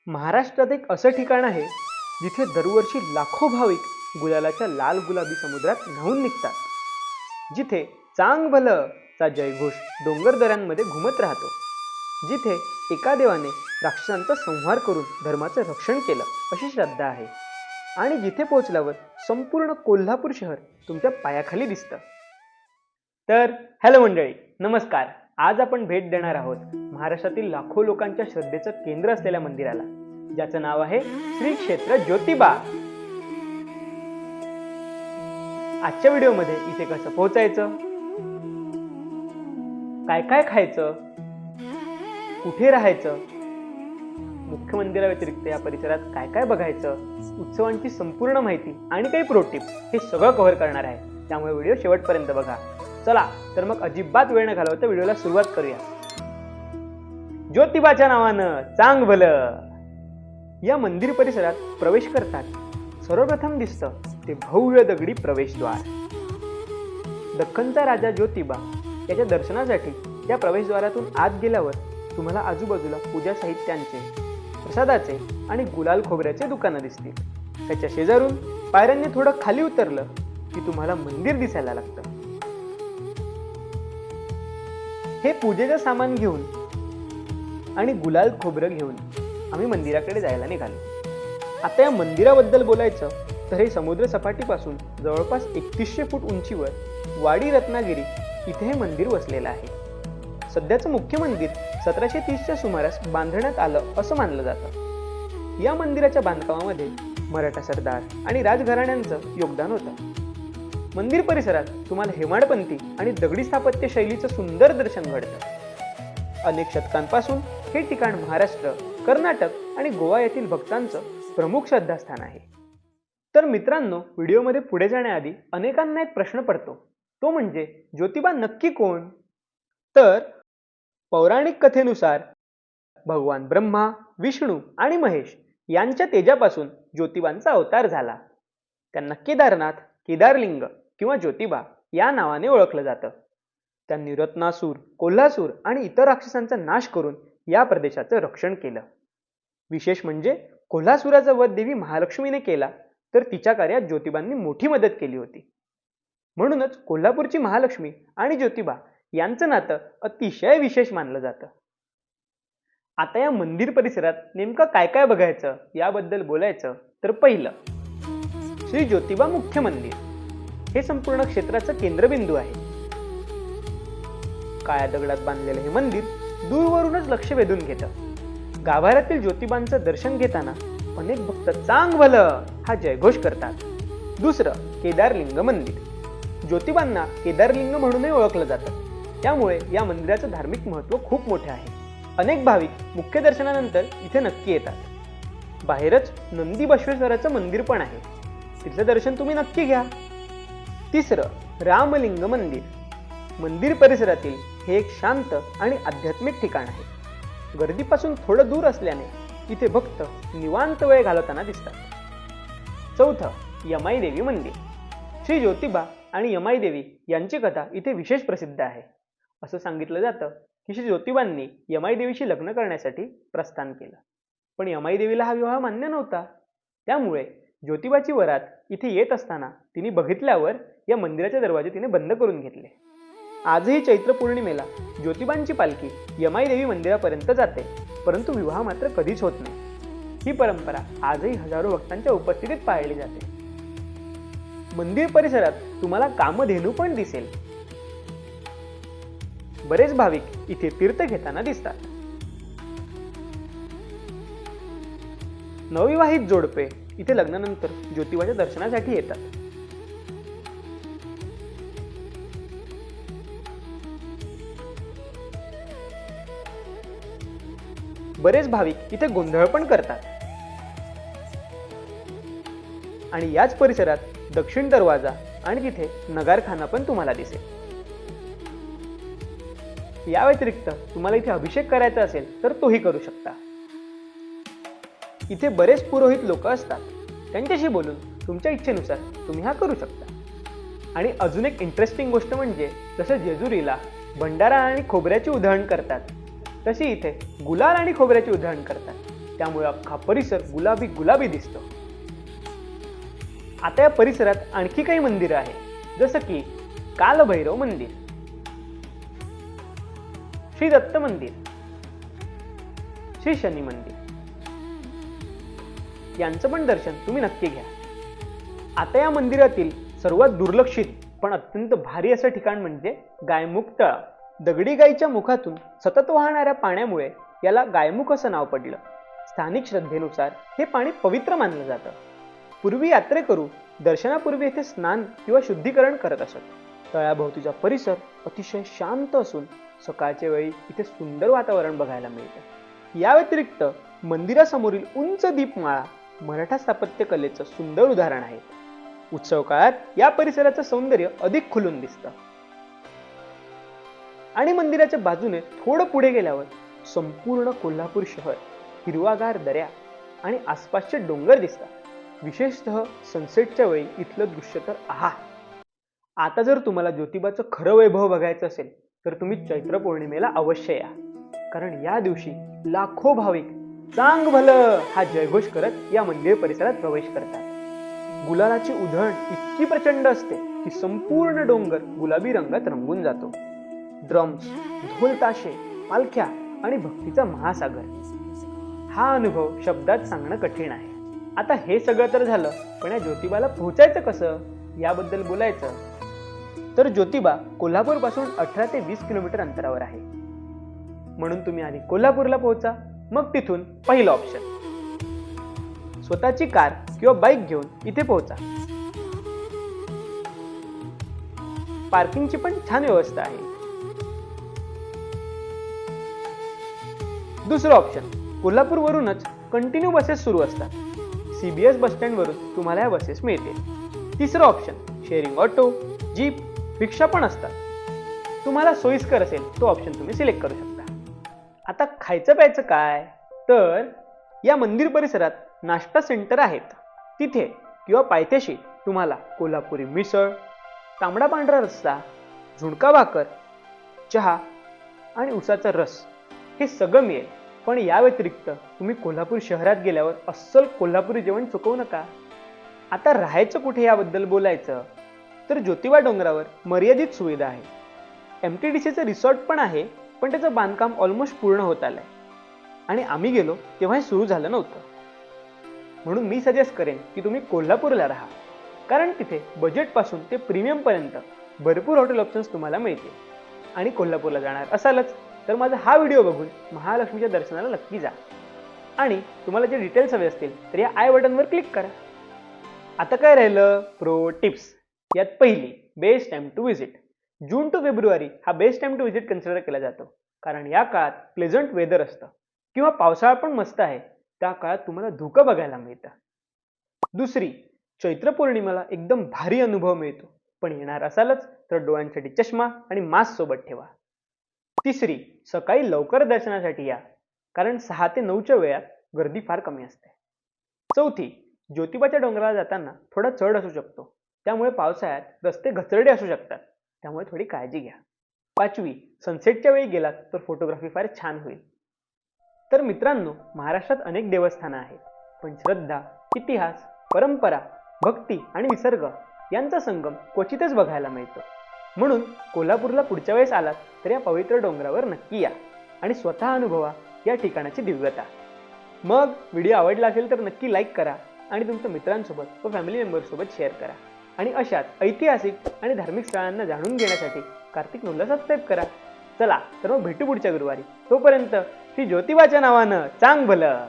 महाराष्ट्रात एक असं ठिकाण आहे जिथे दरवर्षी लाखो भाविक गुलालाच्या लाल गुलाबी समुद्रात न्हाऊन निघतात. जिथे चांग भलं चा जयघोष डोंगर दऱ्यांमध्ये घुमत राहतो. जिथे एका देवाने राक्षसांचा संहार करून धर्माचं रक्षण केलं अशी श्रद्धा आहे. आणि जिथे पोहोचल्यावर संपूर्ण कोल्हापूर शहर तुमच्या पायाखाली दिसतं. तर हॅलो मंडळी, नमस्कार. आज आपण भेट देणार आहोत महाराष्ट्रातील लाखो लोकांच्या श्रद्धेचं केंद्र असलेल्या मंदिराला, ज्याचं नाव आहे श्री क्षेत्र ज्योतिबा. आजच्या व्हिडिओमध्ये इथे कसं पोहोचायचं, काय काय खायचं, कुठे राहायचं, मुख्य मंदिराव्यतिरिक्त या परिसरात काय काय बघायचं, उत्सवांची संपूर्ण माहिती आणि काही प्रो टिप हे सगळं कव्हर करणार आहे. त्यामुळे व्हिडिओ शेवटपर्यंत बघा. चला तर मग अजिबात वेळ न घालवता व्हिडिओला सुरुवात करूया. ज्योतिबाच्या नावानं चांग भलं. या मंदिर परिसरात प्रवेश करतात सर्वप्रथम दिसतं ते भव्य दगडी प्रवेशद्वार. दख्खनचा राजा ज्योतिबा याच्या दर्शनासाठी या प्रवेशद्वारातून आत गेल्यावर तुम्हाला आजूबाजूला पूजा साहित्यांचे, प्रसादाचे आणि गुलाल खोबऱ्याचे दुकानं दिसतील. त्याच्या शेजारून पायऱ्यांनी थोडं खाली उतरलं की तुम्हाला मंदिर दिसायला लागतं. हे पूजेचं सामान घेऊन आणि गुलाल खोबरं घेऊन आम्ही मंदिराकडे जायला निघालो. आता या मंदिराबद्दल बोलायचं तर हे समुद्र सपाटीपासून जवळपास 3100 फूट उंचीवर वाडी रत्नागिरी इथे हे मंदिर वसलेलं आहे. सध्याचं मुख्य मंदिर 1730च्या सुमारास बांधण्यात आलं असं मानलं जातं. या मंदिराच्या बांधकामामध्ये मराठा सरदार आणि राजघराण्यांचं योगदान होतं. मंदिर परिसरात तुम्हाला हेमाडपंथी आणि दगडी स्थापत्य शैलीचं सुंदर दर्शन घडतं. अनेक शतकांपासून हे ठिकाण महाराष्ट्र, कर्नाटक आणि गोवा येथील भक्तांचं प्रमुख श्रद्धास्थान आहे. तर मित्रांनो, व्हिडिओमध्ये पुढे जाण्याआधी अनेकांना एक प्रश्न पडतो, तो म्हणजे ज्योतिबा नक्की कोण? तर पौराणिक कथेनुसार भगवान ब्रह्मा, विष्णू आणि महेश यांच्या तेजापासून ज्योतिबांचा अवतार झाला. त्यांना केदारनाथ, केदारलिंग किंवा ज्योतिबा या नावाने ओळखलं जातं. त्यांनी रत्नासूर, कोल्हासूर आणि इतर राक्षसांचा नाश करून या प्रदेशाचं रक्षण केलं. विशेष म्हणजे कोल्हासुराचा वध देवी महालक्ष्मीने केला, तर तिच्या कार्यात ज्योतिबांनी मोठी मदत केली होती. म्हणूनच कोल्हापूरची महालक्ष्मी आणि ज्योतिबा यांचं नातं अतिशय विशेष मानलं जातं. आता या मंदिर परिसरात नेमकं काय काय बघायचं याबद्दल बोलायचं तर पहिलं, श्री ज्योतिबा मुख्य मंदिर. हे संपूर्ण क्षेत्राचं केंद्रबिंदू आहे. काळ्या दगडात बांधलेलं हे मंदिर दूरवरूनच लक्ष वेधून घेतं. गाभाऱ्यातील ज्योतिबांचं दर्शन घेताना अनेक भक्त चांग भलं हा जयघोष करतात. दुसरं, केदारलिंग मंदिर. ज्योतिबांना केदारलिंग म्हणूनही ओळखलं जातं. त्यामुळे या मंदिराचं धार्मिक महत्त्व खूप मोठे आहे. अनेक भाविक मुख्य दर्शनानंतर इथे नक्की येतात. बाहेरच नंदी बसवेश्वराचं मंदिर पण आहे. तिथलं दर्शन तुम्ही नक्की घ्या. तिसरं, रामलिंग मंदिर. मंदिर परिसरातील हे एक शांत आणि आध्यात्मिक ठिकाण आहे. गर्दीपासून थोडं दूर असल्याने इथे भक्त निवांत वेळ घालवताना दिसतात. चौथं, यमाई देवी मंदिर. श्री ज्योतिबा आणि यमाई देवी यांची कथा इथे विशेष प्रसिद्ध आहे. असं सांगितलं जातं की श्री ज्योतिबांनी यमाई देवीशी लग्न करण्यासाठी प्रस्थान केलं, पण यमाई देवीला हा विवाह मान्य नव्हता. त्यामुळे ज्योतिबाची वरात इथे येत असताना तिने बघितल्यावर या मंदिराचे दरवाजे तिने बंद करून घेतले. आजही चैत्र पौर्णिमेला ज्योतिबांची पालखी यमाई देवी मंदिरापर्यंत जाते, परंतु विवाह मात्र कधीच होत नाही. ही परंपरा आजही हजारो भक्तांच्या उपस्थितीत पाळली जाते. मंदिर परिसरात तुम्हाला कामधेनू पण दिसेल. बरेच भाविक इथे तीर्थ घेताना दिसतात. नवविवाहित जोडपे इथे लग्नानंतर ज्योतिबाच्या दर्शनासाठी येतात. बरेच भाविक इथे गोंधळ पण करतात. आणि याच परिसरात दक्षिण दरवाजा आणि तिथे नगारखाना पण तुम्हाला दिसेल. या व्यतिरिक्त तुम्हाला इथे अभिषेक करायचा असेल तर तोही करू शकता. इथे बरेच पुरोहित लोक असतात. त्यांच्याशी बोलून तुमच्या इच्छेनुसार तुम्ही हा करू शकता. आणि अजून एक इंटरेस्टिंग गोष्ट म्हणजे, जसं जेजुरीला भंडारा आणि खोबऱ्याची उधळण करतात, तशी इथे गुलाल आणि खोबऱ्याची उधळण करतात. त्यामुळे अख्खा परिसर गुलाबी गुलाबी दिसतो. आता या परिसरात आणखी काही मंदिरं आहेत, जसं की कालभैरव मंदिर, श्री दत्त मंदिर, श्री शनी मंदिर. यांचं पण दर्शन तुम्ही नक्की घ्या. आता या मंदिरातील सर्वात दुर्लक्षित पण अत्यंत भारी असं ठिकाण म्हणजे गायमुख तळा. दगडी गाईच्या मुखातून सतत वाहणाऱ्या पाण्यामुळे याला गायमुख असं नाव पडलं. स्थानिक श्रद्धेनुसार हे पाणी पवित्र मानलं जातं. पूर्वी यात्रेकरू दर्शनापूर्वी येथे स्नान किंवा शुद्धीकरण करत असत. तळ्याभोवतीचा परिसर अतिशय शांत असून सकाळच्या वेळी इथे सुंदर वातावरण बघायला मिळतं. या व्यतिरिक्त मंदिरासमोरील उंच दीपमाळा मराठा स्थापत्य कलेचं सुंदर उदाहरण आहे. उत्सव काळात या परिसराचं सौंदर्य अधिक खुलून दिसतं. आणि मंदिराच्या बाजूने थोडं पुढे गेल्यावर संपूर्ण कोल्हापूर शहर, हिरवागार दऱ्या आणि आसपासचे डोंगर दिसतात. विशेषतः सनसेटच्या वेळी इथलं दृश्य तर आहा. आता जर तुम्हाला ज्योतिबाचं खरं वैभव बघायचं असेल तर तुम्ही चैत्र पौर्णिमेला अवश्य या, कारण या दिवशी लाखो भाविक चांग भलं हा जयघोष करत या मंदिर परिसरात प्रवेश करतात. गुलालाची उधळण इतकी प्रचंड असते की संपूर्ण डोंगर गुलाबी रंगात रंगून जातो. ड्रम्स, ढोल ताशे, पालख्या आणि भक्तीचा महासागर. हा अनुभव शब्दात सांगणं कठीण आहे. आता हे सगळं तर झालं, पण या ज्योतिबाला पोहोचायचं कसं याबद्दल बोलायचं तर ज्योतिबा कोल्हापूर पासून 18 ते 20 किलोमीटर अंतरावर आहे. म्हणून तुम्ही आधी कोल्हापूरला पोहोचा, मग तिथून पहिलं ऑप्शन स्वतःची कार किंवा बाईक घेऊन इथे पोहोचा. पार्किंगची पण छान व्यवस्था आहे. दुसरं ऑप्शन, कोल्हापूरवरूनच कंटिन्यू बसेस सुरू असतात. CBS बस स्टँड वरून तुम्हाला या बसेस मिळतील. तिसरं ऑप्शन, शेअरिंग ऑटो, जीप, रिक्षा पण असतात. तुम्हाला सोयीस्कर असेल तो ऑप्शन तुम्ही सिलेक्ट करू शकता. आता खायचं प्यायचं काय तर या मंदिर परिसरात नाश्ता सेंटर आहेत. तिथे किंवा पायथ्याशी तुम्हाला कोल्हापुरी मिसळ, तांबडा पांढरा रस्सा, झुणका भाकर, चहा आणि उसाचा रस हे सगळं मिळेल. पण या व्यतिरिक्त तुम्ही कोल्हापूर शहरात गेल्यावर अस्सल कोल्हापुरी जेवण चुकवू नका. आता राहायचं कुठे याबद्दल बोलायचं तर ज्योतिबा डोंगरावर मर्यादित सुविधा आहे. MTDCचं रिसॉर्ट पण आहे, पण त्याचं बांधकाम ऑलमोस्ट पूर्ण होत आलंय आणि आम्ही गेलो तेव्हा हे सुरू झालं नव्हतं. म्हणून मी सजेस्ट करेन की तुम्ही कोल्हापूरला राहा, कारण तिथे बजेटपासून ते प्रीमियमपर्यंत भरपूर हॉटेल ऑप्शन्स तुम्हाला मिळतील. आणि कोल्हापूरला जाणार असालच तर माझा हा व्हिडिओ बघून महालक्ष्मीच्या दर्शनाला नक्की जा. आणि तुम्हाला जे डिटेल्स हवे असतील तर या आय बटनवर क्लिक करा. आता काय राहिलं प्रो टिप्स. यात पहिली, best time to visit. June to फेब्रुवारी हा best time to visit consider केला जातो, कारण या काळात प्लेझंट वेदर असतं किंवा पावसाळा पण मस्त आहे. त्या काळात तुम्हाला धुकं बघायला मिळतं. दुसरी, चैत्र पौर्णिमेला एकदम भारी अनुभव मिळतो, पण येणार असालच तर डोळ्यांसाठी चष्मा आणि मास्क सोबत ठेवा. तिसरी, सकाळी लवकर दर्शनासाठी या, कारण 6 ते 9च्या वेळात गर्दी फार कमी असते. चौथी, ज्योतिबाच्या डोंगराला जाताना थोडा चढ असू शकतो, त्यामुळे पावसाळ्यात रस्ते घसरडे असू शकतात, त्यामुळे थोडी काळजी घ्या. पाचवी, सनसेटच्या वेळी गेलात तर फोटोग्राफी फार छान होईल. तर मित्रांनो, महाराष्ट्रात अनेक देवस्थानं आहेत, पण श्रद्धा, इतिहास, परंपरा, भक्ती आणि निसर्ग यांचा संगम क्वचितच बघायला मिळतो. म्हणून कोल्हापूरला पुढच्या वेळेस आलात तर या पवित्र डोंगरावर नक्की या आणि स्वतः अनुभवा या ठिकाणाची दिव्यता. मग व्हिडिओ आवडला असेल तर नक्की लाईक करा आणि तुमच्या मित्रांसोबत व फॅमिली मेंबर्ससोबत शेअर करा. आणि अशाच ऐतिहासिक आणि धार्मिक स्थळांना जाणून घेण्यासाठी कार्तिक नूलला सबस्क्राईब करा. चला तर मग भेटू पुढच्या गुरुवारी. तोपर्यंत श्री ज्योतिबाच्या नावानं चांग भलं.